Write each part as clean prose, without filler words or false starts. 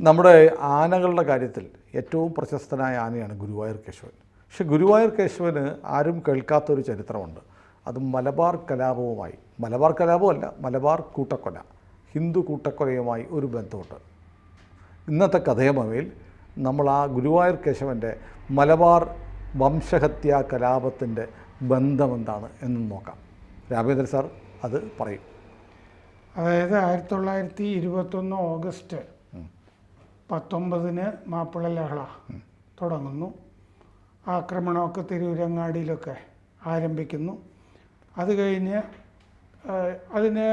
നമ്മുടെ ആനകളുടെ കാര്യത്തിൽ ഏറ്റവും പ്രശസ്തനായ ആനയാണ് ഗുരുവായൂർ കേശവൻ. പക്ഷെ ഗുരുവായൂർ കേശവന് ആരും കേൾക്കാത്തൊരു ചരിത്രമുണ്ട്. അത് മലബാർ കലാപവുമായി, മലബാർ കലാപമല്ല, മലബാർ കൂട്ടക്കൊല, ഹിന്ദു കൂട്ടക്കൊലയുമായി ഒരു ബന്ധമുണ്ട്. ഇന്നത്തെ കഥയമവയിൽ നമ്മൾ ആ ഗുരുവായൂർ കേശവൻ്റെ മലബാർ വംശഹത്യാ കലാപത്തിൻ്റെ ബന്ധമെന്താണ് എന്ന് നോക്കാം. രാമേന്ദ്രൻ സാർ അത് പറയും. അതായത് 1921 ഓഗസ്റ്റ് 19 മാപ്പിള ലഹള തുടങ്ങുന്നു. ആക്രമണമൊക്കെ തിരൂരങ്ങാടിയിലൊക്കെ ആരംഭിക്കുന്നു. അത് കഴിഞ്ഞ് അതിന്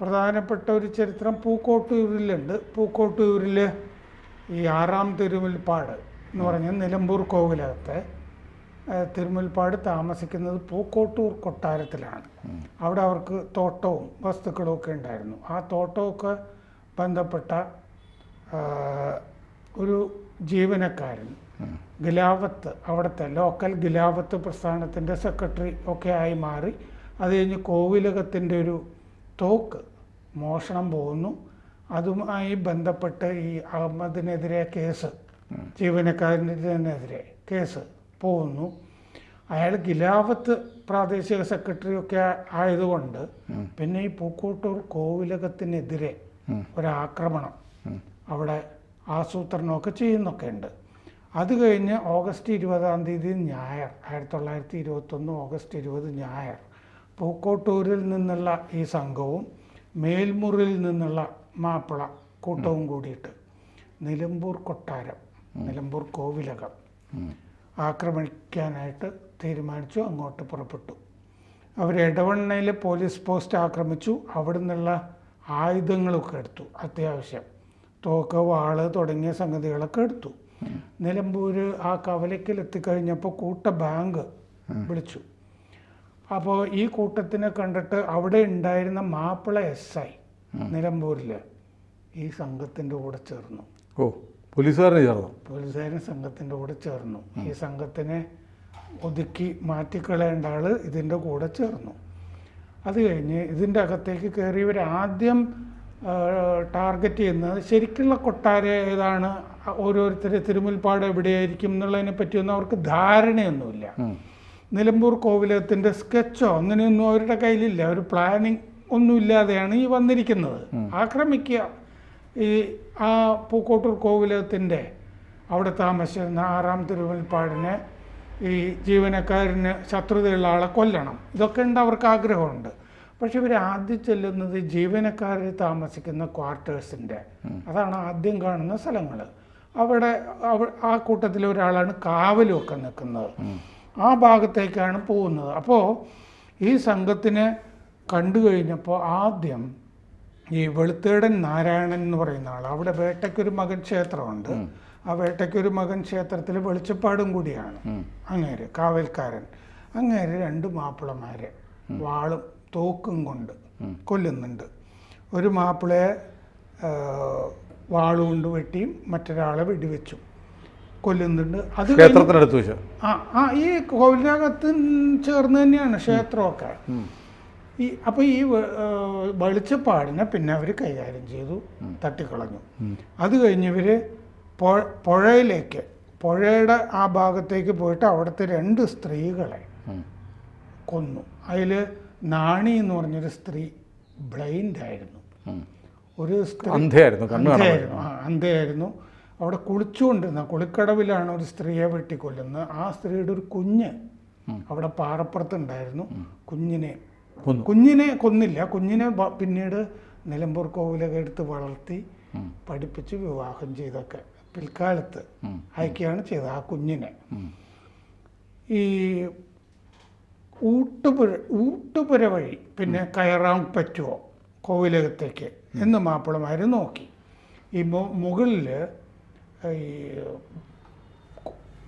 പ്രധാനപ്പെട്ട ഒരു ചരിത്രം പൂക്കോട്ടൂരിലുണ്ട്. പൂക്കോട്ടൂരിൽ ഈ 6-ാം തിരുമുൽപ്പാട് എന്ന് പറഞ്ഞ നിലമ്പൂർ കോവിലകത്തെ തിരുമുൽപ്പാട് താമസിക്കുന്നത് പൂക്കോട്ടൂർ കൊട്ടാരത്തിലാണ്. അവിടെ അവർക്ക് തോട്ടവും വസ്തുക്കളും ഒക്കെ ഉണ്ടായിരുന്നു. ആ തോട്ടമൊക്കെ ബന്ധപ്പെട്ട ഒരു ജീവനക്കാരൻ ഗിലാവത്ത്, അവിടുത്തെ ലോക്കൽ ഗിലാവത്ത് പ്രസ്ഥാനത്തിൻ്റെ സെക്രട്ടറി ഒക്കെ ആയി മാറി. അത് കഴിഞ്ഞ് കോവിലകത്തിൻ്റെ ഒരു തോക്ക് മോഷണം പോകുന്നു. അതുമായി ബന്ധപ്പെട്ട് ഈ അഹമ്മദിനെതിരെ കേസ്, ജീവനക്കാരനെതിരെ കേസ് പോകുന്നു. അയാൾ ഗിലാവത്ത് പ്രാദേശിക സെക്രട്ടറി ഒക്കെ ആയതുകൊണ്ട് പിന്നെ ഈ പൂക്കോട്ടൂർ കോവിലകത്തിനെതിരെ ഒരാക്രമണം അവിടെ ആസൂത്രണമൊക്കെ ചെയ്യുന്നൊക്കെ ഉണ്ട്. അത് കഴിഞ്ഞ് ഓഗസ്റ്റ് 20 ഞായർ, 1921 ഓഗസ്റ്റ് 20 ഞായർ, പൂക്കോട്ടൂരിൽ നിന്നുള്ള ഈ സംഘവും മേൽമുറിയിൽ നിന്നുള്ള മാപ്പിള കൂട്ടവും കൂടിയിട്ട് നിലമ്പൂർ കൊട്ടാരം, നിലമ്പൂർ കോവിലകം ആക്രമിക്കാനായിട്ട് തീരുമാനിച്ചു. അങ്ങോട്ട് പുറപ്പെട്ടു. അവർ എടവണ്ണയിലെ പോലീസ് പോസ്റ്റ് ആക്രമിച്ചു. അവിടെ നിന്നുള്ള ആയുധങ്ങളൊക്കെ എടുത്തു. അത്യാവശ്യം തോക്ക്, വാള് തുടങ്ങിയ സംഗതികളൊക്കെ എടുത്തു. നിലമ്പൂർ ആ കവലയ്ക്കൽ എത്തിക്കഴിഞ്ഞപ്പോൾ കൂട്ട ബാങ്ക് വിളിച്ചു. അപ്പോൾ ഈ കൂട്ടത്തിനെ കണ്ടിട്ട് അവിടെ ഉണ്ടായിരുന്ന മാപ്പിള SI നിലമ്പൂരിൽ ഈ സംഘത്തിൻ്റെ കൂടെ ചേർന്നു. പോലീസുകാരൻ സംഘത്തിൻ്റെ കൂടെ ചേർന്നു. ഈ സംഘത്തിനെ ഒതുക്കി മാറ്റിക്കളയേണ്ട ആൾ ഇതിൻ്റെ കൂടെ ചേർന്നു. അത് കഴിഞ്ഞ് ഇതിൻ്റെ അകത്തേക്ക് കയറിയവർ ആദ്യം ടാർഗറ്റ് ചെയ്യുന്നത് ശരിക്കുള്ള കൊട്ടാരം ഏതാണ്, ഓരോരുത്തർ തിരുമുൽപ്പാട് എവിടെയായിരിക്കും എന്നുള്ളതിനെ പറ്റിയൊന്നും അവർക്ക് ധാരണയൊന്നുമില്ല. നിലമ്പൂർ കോവിലകത്തിൻ്റെ സ്കെച്ചോ അങ്ങനെയൊന്നും അവരുടെ കയ്യിലില്ല. ഒരു പ്ലാനിങ് ഒന്നുമില്ലാതെയാണ് ഈ വന്നിരിക്കുന്നത്. ആക്രമിക്കുക. ഈ ആ പൂക്കോട്ടൂർ കോവിലകത്തിൻ്റെ അവിടെ താമസിച്ചിരുന്ന 6-ാം തിരുമുൽപ്പാടിനെ, ഈ ജീവനക്കാരന് ശത്രുതയുള്ള ആളെ കൊല്ലണം. ഇതൊക്കെ ഉണ്ട്, അവർക്ക് ആഗ്രഹമുണ്ട്. പക്ഷെ ഇവർ ആദ്യം ചെല്ലുന്നത് ജീവനക്കാർ താമസിക്കുന്ന ക്വാർട്ടേഴ്സിൻ്റെ, അതാണ് ആദ്യം കാണുന്ന സ്ഥലങ്ങൾ. അവിടെ ആ കൂട്ടത്തിൽ ഒരാളാണ് കാവലുമൊക്കെ നിൽക്കുന്നത്. ആ ഭാഗത്തേക്കാണ് പോകുന്നത്. അപ്പോൾ ഈ സംഘത്തിനെ കണ്ടു കഴിഞ്ഞപ്പോൾ ആദ്യം ഈ വെളുത്തേടൻ നാരായണൻ എന്ന് പറയുന്ന ആൾ, അവിടെ വേട്ടയ്ക്കൊരു മകൻ ക്ഷേത്രമുണ്ട്. ആ വേട്ടയ്ക്കൊരു മകൻ ക്ഷേത്രത്തിൽ വെളിച്ചപ്പാടും കൂടിയാണ് അങ്ങേര്, കാവൽക്കാരൻ. അങ്ങേര് 2 മാപ്പിളമാരെ വാളും തോക്കും കൊണ്ട് കൊല്ലുന്നുണ്ട്. ഒരു മാപ്പിളയെ വാളുകൊണ്ട് വെട്ടിയും മറ്റൊരാളെ വെടിവെച്ചു കൊല്ലുന്നുണ്ട്. അത് ഈ കോവിലകത്തിന് ചേർന്ന് തന്നെയാണ് ക്ഷേത്രമൊക്കെ. അപ്പോൾ ഈ വെളിച്ചപ്പാടിനെ പിന്നെ അവർ കൈകാര്യം ചെയ്തു, തട്ടിക്കളഞ്ഞു. അത് കഴിഞ്ഞ് ഇവർ പുഴയുടെ ആ ഭാഗത്തേക്ക് പോയിട്ട് അവിടുത്തെ 2 സ്ത്രീകളെ കൊന്നു. അതിൽ നാണി എന്ന് പറഞ്ഞൊരു സ്ത്രീ ബ്ലൈൻഡ് ആയിരുന്നു, ഒരു സ്ത്രീ അന്ധയായിരുന്നു. അവിടെ കുളിച്ചുകൊണ്ടിരുന്ന കുളിക്കടവിലാണ് ഒരു സ്ത്രീയെ വെട്ടിക്കൊല്ലുന്നത്. ആ സ്ത്രീയുടെ ഒരു കുഞ്ഞ് അവിടെ പാറപ്പുറത്തുണ്ടായിരുന്നു. കുഞ്ഞിനെ കൊന്നില്ല. കുഞ്ഞിനെ പിന്നീട് നിലമ്പൂർ കോവിലൊക്കെ എടുത്ത് വളർത്തി പഠിപ്പിച്ച് വിവാഹം ചെയ്തൊക്കെ പിൽക്കാലത്ത് അയക്കുകയാണ് ചെയ്തത്. ആ കുഞ്ഞിനെ ഈ ഊട്ടുപുര വഴി പിന്നെ കയറാൻ പറ്റുമോ കോവിലകത്തേക്ക് എന്ന് മാപ്പിളമാർ നോക്കി. ഈ മുകളിൽ ഈ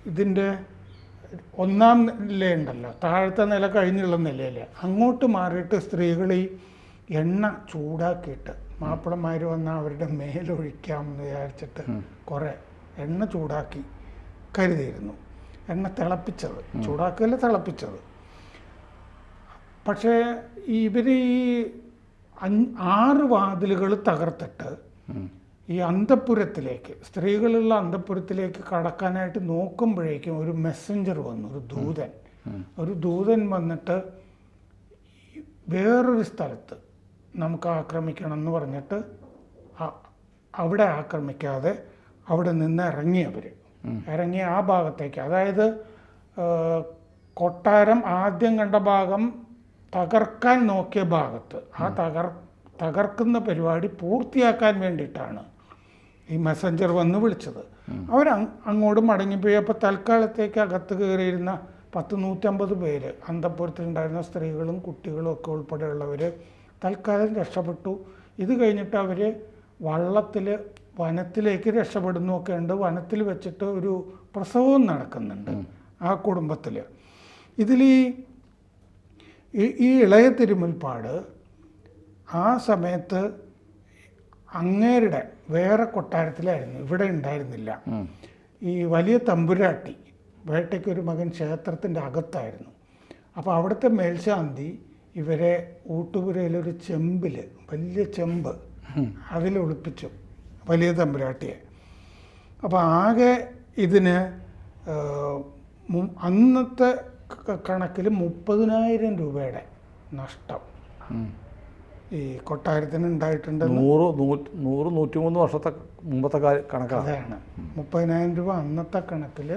ഇതിൻ്റെ 1-ാം നിലയുണ്ടല്ലോ, താഴത്തെ നില കഴിഞ്ഞുള്ള നിലയിൽ അങ്ങോട്ട് മാറിയിട്ട് സ്ത്രീകൾ ഈ എണ്ണ ചൂടാക്കിയിട്ട്, മാപ്പിളമാർ വന്നാൽ അവരുടെ മേലൊഴിക്കാമെന്ന് വിചാരിച്ചിട്ട് കുറേ എണ്ണ ചൂടാക്കി കരുതിയിരുന്നു. എണ്ണ തിളപ്പിച്ചത്, ചൂടാക്കല്ല തിളപ്പിച്ചത്. പക്ഷേ ഇവർ ഈ 6 വാതിലുകൾ തകർത്തിട്ട് ഈ അന്തഃപുരത്തിലേക്ക്, സ്ത്രീകളുള്ള അന്തഃപുരത്തിലേക്ക് കടക്കാനായിട്ട് നോക്കുമ്പോഴേക്കും ഒരു മെസ്സഞ്ചർ വന്നു, ഒരു ദൂതൻ വന്നിട്ട് വേറൊരു സ്ഥലത്ത് നമുക്ക് ആക്രമിക്കണം എന്ന് പറഞ്ഞിട്ട് അവിടെ ആക്രമിക്കാതെ അവിടെ നിന്ന് ഇറങ്ങി ആ ഭാഗത്തേക്ക്, അതായത് കൊട്ടാരം ആദ്യം കണ്ട ഭാഗം തകർക്കാൻ നോക്കിയ ഭാഗത്ത് ആ തകർക്കുന്ന പരിപാടി പൂർത്തിയാക്കാൻ വേണ്ടിയിട്ടാണ് ഈ മെസ്സഞ്ചർ വന്ന് വിളിച്ചത്. അങ്ങോട്ട് മടങ്ങിപ്പോയി. അപ്പോൾ തൽക്കാലത്തേക്ക് അകത്ത് കയറിയിരുന്ന 150 പേര്, അന്തഃപുരത്തിലുണ്ടായിരുന്ന സ്ത്രീകളും കുട്ടികളും ഒക്കെ ഉൾപ്പെടെയുള്ളവർ തൽക്കാലം രക്ഷപ്പെട്ടു. ഇത് കഴിഞ്ഞിട്ട് അവർ വനത്തിലേക്ക് രക്ഷപ്പെടുന്നൊക്കെ ഉണ്ട്. വനത്തിൽ വെച്ചിട്ട് ഒരു പ്രസവവും നടക്കുന്നുണ്ട് ആ കുടുംബത്തിൽ. ഇതിൽ ഈ ഇളയ തിരുമുൽപ്പാട് ആ സമയത്ത് അങ്ങേരുടെ വേറെ കൊട്ടാരത്തിലായിരുന്നു, ഇവിടെ ഉണ്ടായിരുന്നില്ല. ഈ വലിയ തമ്പുരാട്ടി വേട്ടയ്ക്കൊരു മകൻ ക്ഷേത്രത്തിൻ്റെ അകത്തായിരുന്നു. അപ്പോൾ അവിടുത്തെ മേൽശാന്തി ഇവരെ ഊട്ടുപുരയിലൊരു ചെമ്പിൽ, വലിയ ചെമ്പ് അതിലൊളിപ്പിച്ചു വലിയ തമ്പുരാട്ടിയെ. അപ്പോൾ ആകെ ഇതിന് അന്നത്തെ കണക്കിൽ 30,000 രൂപയുടെ നഷ്ടം ഈ കൊട്ടാരത്തിന് ഉണ്ടായിട്ടുണ്ട്. 100-103 വർഷത്തെ മുമ്പത്തെ കണക്കാണ്. അതാണ് 30,000 രൂപ അന്നത്തെ കണക്കിൽ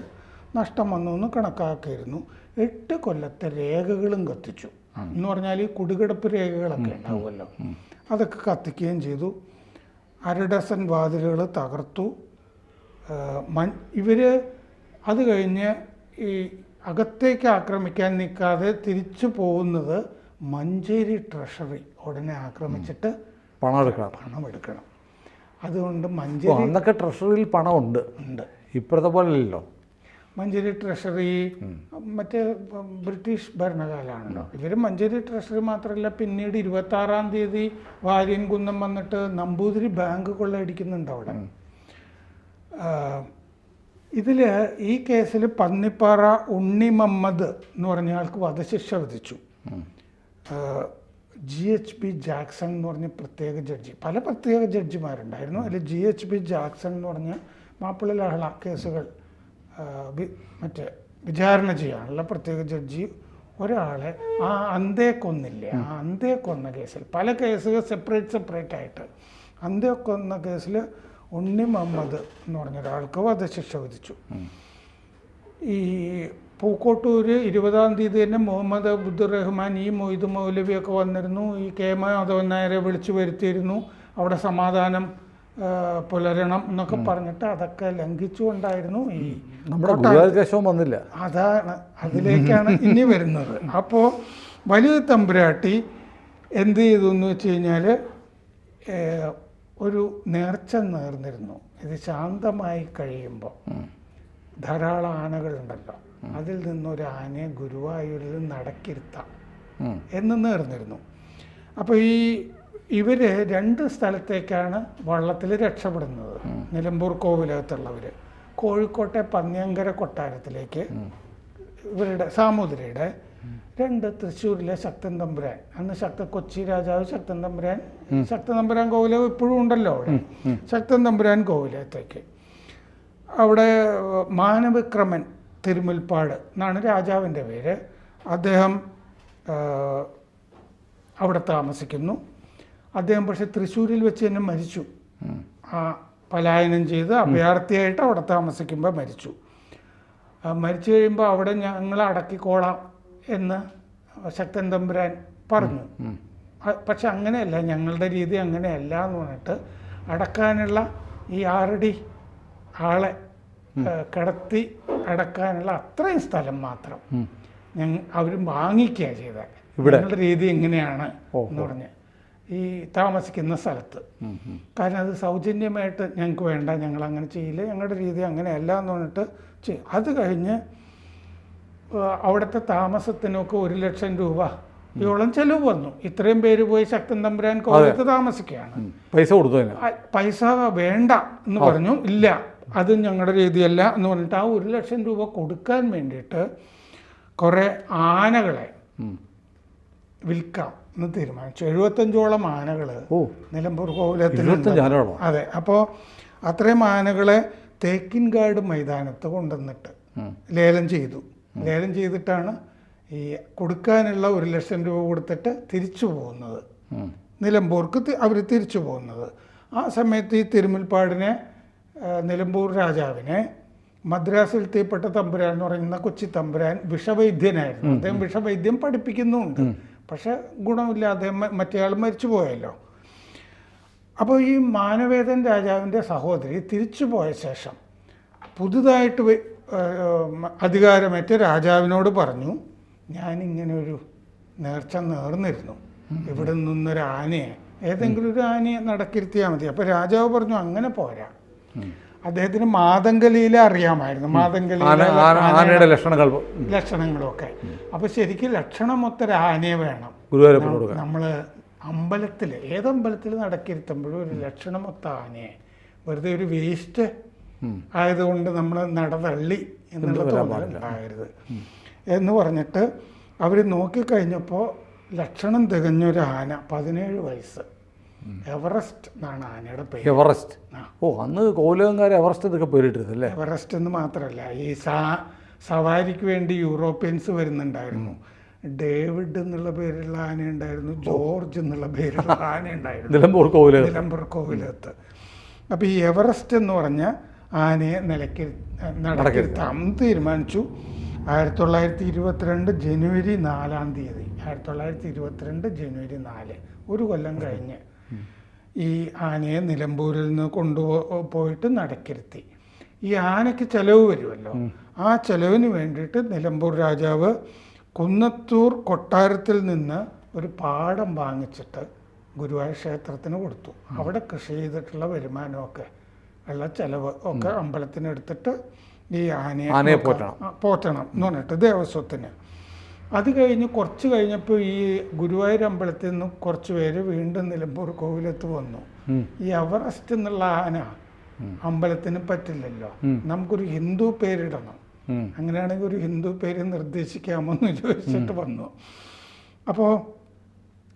നഷ്ടം വന്നു എന്ന് കണക്കാക്കിയിരുന്നു. 8 കൊല്ലത്തെ രേഖകളും കത്തിച്ചു എന്ന് പറഞ്ഞാൽ ഈ കുടികിടപ്പ് രേഖകളൊക്കെ ഉണ്ടാവുമല്ലോ, അതൊക്കെ കത്തിക്കുകയും ചെയ്തു. 1/2 ഡസൻ വാതിലുകൾ തകർത്തു. ഇവർ അത് കഴിഞ്ഞ് ഈ അകത്തേക്ക് ആക്രമിക്കാൻ നിൽക്കാതെ തിരിച്ചു പോകുന്നത് മഞ്ചേരി ട്രഷറി ഉടനെ ആക്രമിച്ചിട്ട് പണം എടുക്കണം. അതുകൊണ്ട് മഞ്ചേരി, അന്നൊക്കെ ട്രഷറിയിൽ പണമുണ്ട്, ഇപ്പോഴത്തെ പോലെയല്ലോ. മഞ്ചേരി ട്രഷറി മറ്റേ ബ്രിട്ടീഷ് ഭരണകാലമാണല്ലോ. ഇവർ മഞ്ചേരി ട്രഷറി മാത്രമല്ല, പിന്നീട് 26-ാം തീയതി വാര്യൻകുന്നം വന്നിട്ട് നമ്പൂതിരി ബാങ്ക് കൊള്ളയടിക്കുന്നുണ്ട് അവിടെ. ഇതിൽ ഈ കേസിൽ പന്നിപ്പാറ ഉണ്ണി മുഹമ്മദ് എന്ന് പറഞ്ഞ ആൾക്ക് വധശിക്ഷ വിധിച്ചു. GHP ജാക്സൺ എന്ന് പറഞ്ഞ പ്രത്യേക ജഡ്ജി, പല പ്രത്യേക ജഡ്ജിമാരുണ്ടായിരുന്നു. അതിൽ GHP ജാക്സൺ എന്ന് പറഞ്ഞ മാപ്പിള ലഹള കേസുകൾ മറ്റേ വിചാരണ ചെയ്യാനുള്ള പ്രത്യേക ജഡ്ജി ഒരാളെ ആ അന്തേ കൊന്നില്ലേ, ആ അന്തേ കൊന്ന കേസിൽ, പല കേസുകൾ സെപ്പറേറ്റ് ആയിട്ട്, അന്തേ കൊന്ന കേസിൽ ഉണ്ണി മുഹമ്മദ് എന്ന് പറഞ്ഞ ഒരാൾക്ക് വധശിക്ഷ വിധിച്ചു. ഈ പൂക്കോട്ടൂർ 20-ാം തീയതി തന്നെ മുഹമ്മദ് അബ്ദുറഹ്മാൻ, ഈ മൊയ്ത് മൗലവിയൊക്കെ വന്നിരുന്നു. ഈ കെ മാധവൻ നായരെ വിളിച്ചു വരുത്തിയിരുന്നു. അവിടെ സമാധാനം പുലരണം എന്നൊക്കെ പറഞ്ഞിട്ട് അതൊക്കെ ലംഘിച്ചുകൊണ്ടായിരുന്നു ഈ വന്നില്ല. അതാണ്, അതിലേക്കാണ് ഇനി വരുന്നത്. അപ്പോൾ വലിയ തമ്പുരാട്ടി എന്ത് ചെയ്തു എന്ന് വെച്ച് കഴിഞ്ഞാൽ ഒരു നേർച്ച നേർന്നിരുന്നു. ഇത് ശാന്തമായി കഴിയുമ്പോൾ ധാരാളം ആനകളുണ്ടല്ലോ, അതിൽ നിന്നൊരു ആനയെ ഗുരുവായൂരിൽ നടക്കിരുത്താം എന്ന് നേർന്നിരുന്നു. അപ്പോൾ ഇവർ 2 സ്ഥലത്തേക്കാണ് വള്ളത്തിൽ രക്ഷപ്പെടുന്നത്. നിലമ്പൂർ കോവിലകത്തുള്ളവർ കോഴിക്കോട്ടെ പന്നിയങ്കര കൊട്ടാരത്തിലേക്ക്, ഇവരുടെ സാമൂതിരിയുടെ 2 തൃശ്ശൂരിലെ ശക്തൻ തമ്പുരാൻ, അന്ന് കൊച്ചി രാജാവ് ശക്തൻ തമ്പുരാൻ കോവിലം ഇപ്പോഴും ഉണ്ടല്ലോ അവിടെ, ശക്തൻ തമ്പുരാൻ കോവിലത്തേക്ക്. അവിടെ മാനവിക്രമൻ തിരുമുൽപ്പാട് എന്നാണ് രാജാവിൻ്റെ പേര്. അദ്ദേഹം അവിടെ താമസിക്കുന്നു. അദ്ദേഹം പക്ഷെ തൃശ്ശൂരിൽ വെച്ച് തന്നെ മരിച്ചു. പലായനം ചെയ്ത് അഭയാർത്ഥിയായിട്ട് അവിടെ താമസിക്കുമ്പോൾ മരിച്ചു. മരിച്ചു കഴിയുമ്പോൾ അവിടെ ഞങ്ങൾ അടക്കിക്കോളാം എന്ന് ശക്തൻ തമ്പുരാൻ പറഞ്ഞു. പക്ഷെ അങ്ങനെയല്ല, ഞങ്ങളുടെ രീതി അങ്ങനെയല്ല എന്ന് പറഞ്ഞിട്ട് അടക്കാനുള്ള ഈ 6 അടി ആളെ കിടത്തി അടക്കാനുള്ള അത്രയും സ്ഥലം മാത്രം അവർ വാങ്ങിക്കുക ചെയ്താൽ, ഞങ്ങളുടെ രീതി എങ്ങനെയാണ് എന്ന് പറഞ്ഞ് ഈ താമസിക്കുന്ന സ്ഥലത്ത്. കാരണം അത് സൗജന്യമായിട്ട് ഞങ്ങൾക്ക് വേണ്ട, ഞങ്ങൾ അങ്ങനെ ചെയ്യില്ല, ഞങ്ങളുടെ രീതി അങ്ങനെയല്ല എന്ന് പറഞ്ഞിട്ട് ചെയ്യും. അത് കഴിഞ്ഞ് അവിടുത്തെ താമസത്തിനൊക്കെ 1,00,000 രൂപ യോളം ചെലവ് വന്നു. ഇത്രയും പേര് പോയി ശക്തൻ തമ്പുരാൻ കോവിലത്ത് താമസിക്കുകയാണ്. പൈസ വേണ്ട എന്ന് പറഞ്ഞു. ഇല്ല, അത് ഞങ്ങളുടെ രീതിയല്ല എന്ന് പറഞ്ഞിട്ട് ആ 1,00,000 രൂപ കൊടുക്കാൻ വേണ്ടിയിട്ട് കുറേ ആനകളെ വിൽക്കാം എന്ന് തീരുമാനിച്ചു. 75ഓളം ആനകൾ ഓ നിലമ്പൂർ കോവിലത്തിൽ 25 ആനകളോ? അതെ. അപ്പോൾ അത്രയും ആനകളെ തേക്കിൻകാട് മൈതാനത്ത് കൊണ്ടുവന്നിട്ട് ലേലം ചെയ്തു. ലേലം ചെയ്തിട്ടാണ് ഈ കൊടുക്കാനുള്ള 1 ലക്ഷം രൂപ കൊടുത്തിട്ട് തിരിച്ചു പോകുന്നത്. നിലമ്പൂർക്ക് അവർ തിരിച്ചു പോകുന്നത്. ആ സമയത്ത് ഈ തിരുമുൽപ്പാടിനെ നിലമ്പൂർ രാജാവിനെ മദ്രാസിൽ തീപ്പെട്ട തമ്പുരാൻ എന്ന് പറയുന്ന കൊച്ചി തമ്പുരാൻ വിഷവൈദ്യനായിരുന്നു. അദ്ദേഹം വിഷവൈദ്യം പഠിപ്പിക്കുന്നുമുണ്ട്. പക്ഷെ ഗുണമില്ല, അദ്ദേഹം മറ്റേയാൾ മരിച്ചു പോയല്ലോ. അപ്പോൾ ഈ മാനവേദൻ രാജാവിൻ്റെ സഹോദരി തിരിച്ചു പോയ ശേഷം പുതുതായിട്ട് അധികാരമേറ്റ രാജാവിനോട് പറഞ്ഞു, ഞാനിങ്ങനെ ഒരു നേർച്ച നേർന്നിരുന്നു, ഇവിടെ നിന്നൊരു ആനയെ, ഏതെങ്കിലും ഒരു ആനയെ നടക്കിരുത്തിയാൽ മതി. അപ്പോൾ രാജാവ് പറഞ്ഞു അങ്ങനെ പോരാ. അദ്ദേഹത്തിന് മാതംഗലീല അറിയാമായിരുന്നു, ആനയുടെ ലക്ഷണങ്ങളൊക്കെ. അപ്പോൾ ശരിക്കും ലക്ഷണമൊത്തൊരു ആനയെ വേണം. നമ്മൾ അമ്പലത്തിൽ, ഏതമ്പലത്തിൽ നടക്കിരുത്തുമ്പോഴും ഒരു ലക്ഷണമൊത്ത ആനയെ, വെറുതെ ഒരു വേസ്റ്റ് ആയതുകൊണ്ട് നമ്മൾ നടതള്ളി എന്നുള്ള തോന്നലുണ്ടാകരുത് എന്ന് പറഞ്ഞിട്ട് അവർ നോക്കിക്കഴിഞ്ഞപ്പോൾ ലക്ഷണം തികഞ്ഞൊരു ആന, 17 വയസ്സ്, എവറസ്റ്റ് എന്നാണ് ആനയുടെ പേര്. എവറസ്റ്റ്. ഓ, അന്ന് കോവിലകംകാർ എവറസ്റ്റ് എന്നൊക്കെ പേരിട്ടിരുന്നല്ലേ? എവറസ്റ്റ് എന്ന് മാത്രമല്ല, ഈ സവാരിക്ക് വേണ്ടി യൂറോപ്യൻസ് വരുന്നുണ്ടായിരുന്നു. ഡേവിഡ് എന്നുള്ള പേരുള്ള ആന ഉണ്ടായിരുന്നു, ജോർജ് എന്നുള്ള പേരുള്ള ആന ഉണ്ടായിരുന്നു നിലമ്പൂർ കോവിലകത്ത്. അപ്പോൾ ഈ എവറസ്റ്റ് എന്ന് പറഞ്ഞ ആനയെ നടക്കിരുത്താൻ തീരുമാനിച്ചു. 1922 ജനുവരി 4-ാം തീയതി, 1922 ജനുവരി 4, ഒരു കൊല്ലം കഴിഞ്ഞ് ഈ ആനയെ നിലമ്പൂരിൽ നിന്ന് കൊണ്ടുപോയിട്ട് നടക്കിരുത്തി. ഈ ആനയ്ക്ക് ചെലവ് വരുമല്ലോ, ആ ചെലവിന് വേണ്ടിയിട്ട് നിലമ്പൂർ രാജാവ് കുന്നത്തൂർ കൊട്ടാരത്തിൽ നിന്ന് ഒരു പാടം വാങ്ങിച്ചിട്ട് ഗുരുവായൂർ ക്ഷേത്രത്തിന് കൊടുത്തു. അവിടെ കൃഷി ചെയ്തിട്ടുള്ള വരുമാനമൊക്കെ ഉള്ള ചെലവ് ഒക്കെ അമ്പലത്തിന് എടുത്തിട്ട് ഈ ആനയെ പോറ്റണം എന്ന് പറഞ്ഞിട്ട് ദേവസ്വത്തിന്. അത് കഴിഞ്ഞ് കുറച്ച് കഴിഞ്ഞപ്പോൾ ഈ ഗുരുവായൂർ അമ്പലത്തിൽ നിന്ന് കുറച്ച് പേര് വീണ്ടും നിലമ്പൂർ കോവിലത്ത് വന്നു. ഈ എവറസ്റ്റ് എന്നുള്ള ആന അമ്പലത്തിന് പറ്റില്ലല്ലോ, നമുക്കൊരു ഹിന്ദു പേരിടണം, അങ്ങനെയാണെങ്കിൽ ഒരു ഹിന്ദു പേര് നിർദ്ദേശിക്കാമോ എന്ന് ചോദിച്ചിട്ട് വന്നു. അപ്പോൾ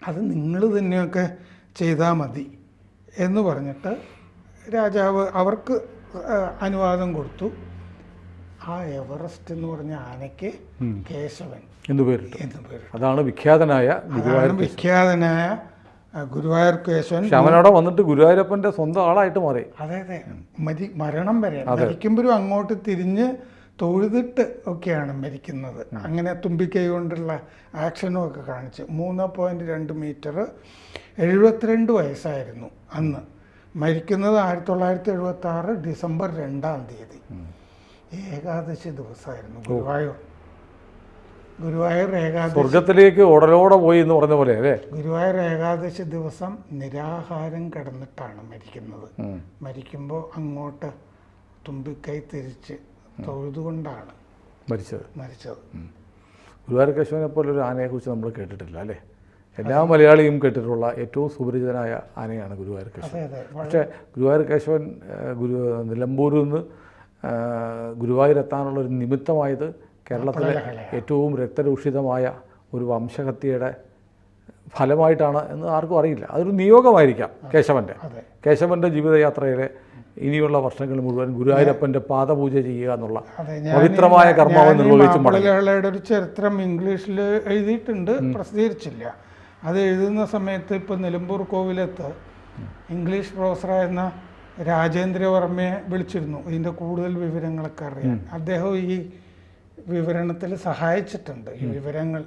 അത് നിങ്ങൾ തന്നെയൊക്കെ ചെയ്താൽ മതി എന്ന് പറഞ്ഞിട്ട് രാജാവ് അവർക്ക് അനുവാദം കൊടുത്തു. ആ എവറസ്റ്റ് എന്ന് പറഞ്ഞ ആനയ്ക്ക് കേശവൻ എന്ന് പേരിട്ടു. അതാണ് വിഖ്യാതനായ ഗുരുവായൂർ കേശവൻ. അവിടെ വന്നിട്ട് ഗുരുവായൂരപ്പൻ്റെ സ്വന്തം ആളായിട്ട് മാറി. അതെ അതെ, മരണം വരെ മരിക്കുമ്പോഴും അങ്ങോട്ട് തിരിഞ്ഞ് തൊഴുതിട്ട് ഒക്കെയാണ് മരിക്കുന്നത്. അങ്ങനെ തുമ്പിക്കൈ കൊണ്ടുള്ള ആക്ഷനും ഒക്കെ കാണിച്ച് 3.2 മീറ്റർ, 72 വയസ്സായിരുന്നു അന്ന്. മരിക്കുന്നത് 1976 ഡിസംബർ 2-ാം തീയതി, ഏകാദശി ദിവസമായിരുന്നു. ഗുരുവായൂർ ഏകാദശി, സ്വർഗത്തിലേക്ക് ഉടലോടെ പോയി എന്ന് പറഞ്ഞ പോലെ അല്ലേ? ഗുരുവായൂർ ഏകാദശി ദിവസം നിരാഹാരം കിടന്നിട്ടാണ് മരിക്കുന്നത്. മരിക്കുമ്പോൾ അങ്ങോട്ട് തുമ്പിക്കൈ തിരിച്ച് തൊഴുതുകൊണ്ടാണ് മരിച്ചത്. ഗുരുവായൂർ കേശവനെ പോലൊരു ആനയെക്കുറിച്ച് നമ്മൾ കേട്ടിട്ടില്ല അല്ലേ? എല്ലാ മലയാളിയും കേട്ടിട്ടുള്ള ഏറ്റവും സുപരിചിതനായ ആനയാണ് ഗുരുവായൂർ കേശവൻ. പക്ഷേ ഗുരുവായൂർ കേശവൻ നിലമ്പൂരിൽ നിന്ന് ഗുരുവായൂരെത്താനുള്ളൊരു നിമിത്തമായത് കേരളത്തിലെ ഏറ്റവും രക്തരൂഷിതമായ ഒരു വംശഹത്യയുടെ ഫലമായിട്ടാണ് എന്ന് ആർക്കും അറിയില്ല. അതൊരു നിയോഗമായിരിക്കാം കേശവൻ്റെ ജീവിതയാത്രയിലെ ഇനിയുള്ള വർഷങ്ങൾ മുഴുവൻ ഗുരുവായൂരപ്പൻ്റെ പാദപൂജ ചെയ്യുക എന്നുള്ള പവിത്രമായ കർമ്മം നിർവഹിച്ചു. മലയാളിയുടെ ഒരു ചരിത്രം ഇംഗ്ലീഷിൽ എഴുതിയിട്ടുണ്ട്, പ്രസിദ്ധീകരിച്ചില്ല. അത് എഴുതുന്ന സമയത്ത് ഇപ്പോൾ നിലമ്പൂർ കോവിലത്ത് ഇംഗ്ലീഷ് പ്രൊഫസറായിരുന്ന രാജേന്ദ്രവർമ്മയെ വിളിച്ചിരുന്നു ഇതിൻ്റെ കൂടുതൽ വിവരങ്ങളൊക്കെ അറിയാൻ. അദ്ദേഹം ഈ വിവരണത്തിൽ സഹായിച്ചിട്ടുണ്ട്. ഈ വിവരങ്ങൾ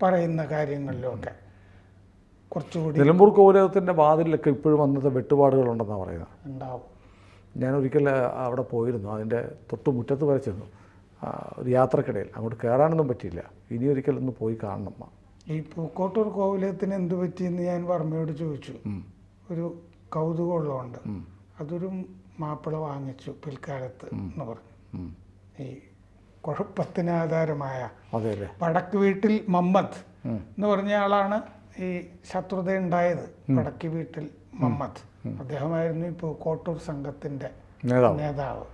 പറയുന്ന കാര്യങ്ങളിലൊക്കെ കുറച്ചുകൂടി. നിലമ്പൂർ കോവിലകത്തിൻ്റെ വാതിലൊക്കെ ഇപ്പോഴും അന്നത്തെ വെട്ടുപാടുകളുണ്ടെന്നാണ് പറയുന്നത്. ഉണ്ടാവും. ഞാനൊരിക്കൽ അവിടെ പോയിരുന്നു, അതിൻ്റെ തൊട്ട് മുറ്റത്ത് വരെ ചെന്നു. ഒരു യാത്രക്കിടയിൽ അങ്ങോട്ട് കയറാനൊന്നും പറ്റിയില്ല. ഇനി ഒരിക്കലൊന്ന് പോയി കാണണം. ഈ പൂക്കോട്ടൂർ കോവിലത്തിന് എന്ത് പറ്റിയെന്ന് ഞാൻ വർമ്മയോട് ചോദിച്ചു. ഒരു കൗതുകമുള്ളതുകൊണ്ട് അതൊരു മാപ്പിള വാങ്ങിച്ചു പിൽക്കാലത്ത് എന്ന് പറഞ്ഞു. ഈ കുഴപ്പത്തിന് ആധാരമായ വടക്ക് വീട്ടിൽ മമ്മദ് എന്ന് പറഞ്ഞ ആളാണ് ഈ ശത്രുത ഉണ്ടായത്. വടക്ക് വീട്ടിൽ മമ്മദ് അദ്ദേഹമായിരുന്നു ഇപ്പോൾ കോട്ടൂർ സംഘത്തിൻ്റെ നേതാവ്.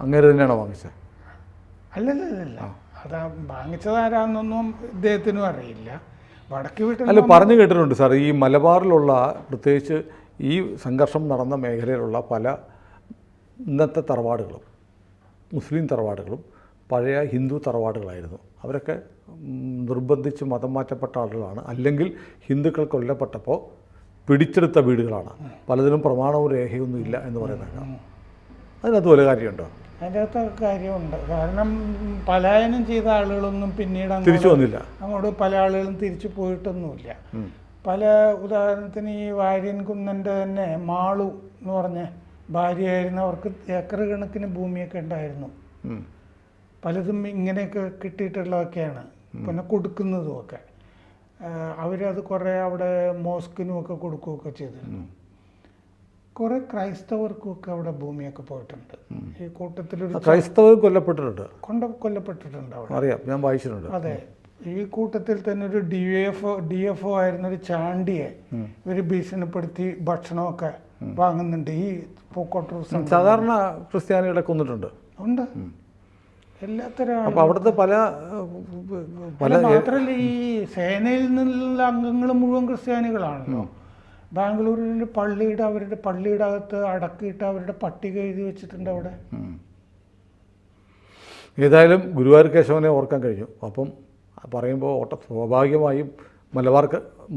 അങ്ങനെ തന്നെയാണോ വാങ്ങിച്ചത്? അല്ലല്ല, അതാ വാങ്ങിച്ചതാരാന്നൊന്നും ഇദ്ദേഹത്തിനും അറിയില്ല. വടക്ക് വീട്ടിൽ അല്ല, പറഞ്ഞു കേട്ടിട്ടുണ്ട് സാർ, ഈ മലബാറിലുള്ള പ്രത്യേകിച്ച് ഈ സംഘർഷം നടന്ന മേഖലയിലുള്ള പല ഇന്നത്തെ തറവാടുകളും മുസ്ലിം തറവാടുകളും പഴയ ഹിന്ദു തറവാടുകളായിരുന്നു. അവരൊക്കെ നിർബന്ധിച്ച് മതം മാറ്റപ്പെട്ട ആളുകളാണ്, അല്ലെങ്കിൽ ഹിന്ദുക്കൾ കൊല്ലപ്പെട്ടപ്പോൾ പിടിച്ചെടുത്ത വീടുകളാണ്. പലതിനും പ്രമാണവും രേഖയൊന്നും ഇല്ല എന്ന് പറയുന്നത്. അതിനകത്ത് വല്ല കാര്യമുണ്ടോ? അതിൻ്റെ അകത്ത് കാര്യമുണ്ട്. കാരണം പലായനം ചെയ്ത ആളുകളൊന്നും പിന്നീട് തിരിച്ചു വന്നില്ല. അങ്ങോട്ട് പല ആളുകളും തിരിച്ചു പോയിട്ടൊന്നുമില്ല. പല ഉദാഹരണത്തിന് ഈ വാര്യൻകുന്നൻ്റെ തന്നെ മാളു എന്ന് പറഞ്ഞ ഭാര്യയായിരുന്നു. അവർക്ക് ഏക്കർ കണക്കിന് ഭൂമിയൊക്കെ ഉണ്ടായിരുന്നു. പലതും ഇങ്ങനെയൊക്കെ കിട്ടിയിട്ടുള്ളതൊക്കെയാണ്, പിന്നെ കൊടുക്കുന്നതുമൊക്കെ. അവരത് കുറേ അവിടെ മോസ്കിനുമൊക്കെ കൊടുക്കുകയൊക്കെ ചെയ്തിരുന്നു. കുറേ ക്രൈസ്തവർക്കുമൊക്കെ അവിടെ ഭൂമിയൊക്കെ പോയിട്ടുണ്ട്. ഈ കൂട്ടത്തിലൊരു ക്രൈസ്തവർ കൊല്ലപ്പെട്ടിട്ടുണ്ട്, കൊല്ലപ്പെട്ടിട്ടുണ്ട് അവിടെ. അറിയാം, ഞാൻ വായിച്ചിട്ടുണ്ട്. അതെ, ഈ കൂട്ടത്തിൽ തന്നെ ഒരു DFO ആയിരുന്നൊരു ചാണ്ടിയെ ഇവർ ഭീഷണിപ്പെടുത്തി ഭക്ഷണമൊക്കെ വാങ്ങുന്നുണ്ട് ഈ പൂക്കോട്ടൂർ. സാധാരണ ക്രിസ്ത്യാനികളെ കൊന്നിട്ടുണ്ട്. ഉണ്ട്, എല്ലാത്തരം. അപ്പോൾ അവിടുത്തെ പല മാത്രമല്ല, ഈ സേനയിൽ നിന്നുള്ള അംഗങ്ങൾ മുഴുവൻ ക്രിസ്ത്യാനികളാണല്ലോ. ബാംഗ്ലൂരിൽ അവരുടെ പള്ളിയുടെ അകത്ത് അടക്കിയിട്ട് അവരുടെ പട്ടിക എഴുതി വെച്ചിട്ടുണ്ട് അവിടെ. ഏതായാലും ഗുരുവായൂർ കേശവനെ ഓർക്കാൻ കഴിഞ്ഞു. അപ്പം പറയുമ്പോൾ സ്വാഭാവികമായും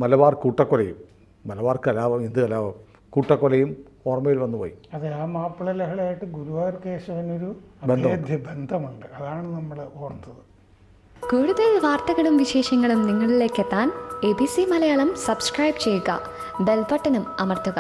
മലബാർ കൂട്ടക്കൊലയും മലബാർ കലാപം, ഹിന്ദു കലാപം, കൂട്ടക്കൊലയും ഓർമ്മയിൽ വന്നുപോയി. അതെ, ആ മാപ്പിള ലഹളയായിട്ട് ഗുരുവായൂർ കേശവനൊരു അഭേദ്യ ബന്ധമുണ്ട്. അതാണ് നമ്മൾ ഓർത്തത്. കൂടുതൽ വാർത്തകളും വിശേഷങ്ങളും നിങ്ങളിലേക്ക് എത്താൻ ABC മലയാളം സബ്സ്ക്രൈബ് ചെയ്യുക, ബെൽ ബട്ടണും അമർത്തുക.